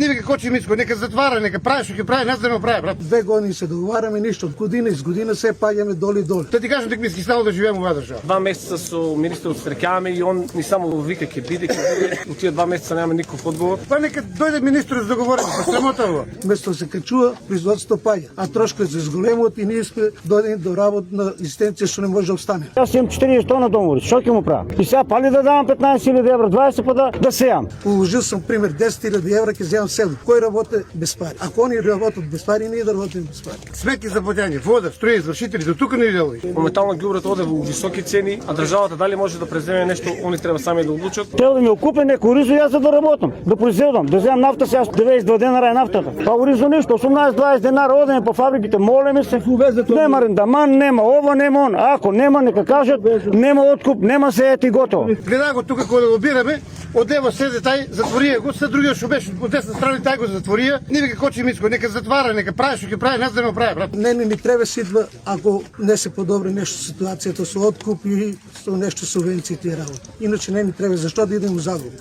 Не вика Кочи Мицко, нека затваря, нека прави, што ќе прави, не знам да прави, брат. 2 години се договараме нищо, од година из година се паѓаме долу и долу. Да ти кажам дека ми скиснало да живеем во оваа држава. 2 месеца со министерот среќаваме и он ни само вика ќе биде. Од тие 2 месеца нема никаков одговор. Па нека дојде министерот да договори, па срамота во. Место се качува, производството паѓа, а трошкови се зголемуваат и ние сме дојдени до работна екзистенција што не може да обстане. Аз имам 40 тона домове, што ќе му правам? И сега пали да давам 15.000 евра, 20 па да сеям. Положил съм пример 10.000 евра ќе земам село. Кој работи без пари? Ако они работат без пари, ние да работим без пари. Сметки за платење, вода, струја, извршители, до тука не делови. Моментално ѓубрето оде во високи цени, а државата дали може да преземе нешто, они треба сами да одлучат. Треба да ми окупе некој ризо јас за да работам, да произведам, да земам нафта сега 92 денара е нафтата. Па ризо нешто 18-20 денара одеме по фабриките, молиме се. Нема рендаман, нема ова, нема он. Ако нема нека кажат, нема откуп, нема се ети готово. Гледа го тука кога да го бираме, од лево седе тај, затворија го, се другиот што беше од десна страна тај го затворија. Не вика Кочи Мицко, нека затваря, нека прави што ќе прави, не знам да прави, брат. Не треба се идва ако не се подобри нешто ситуацијата со откуп и со нешто субвенциите и работа. Иначе не ни треба зашто да идеме у загуба.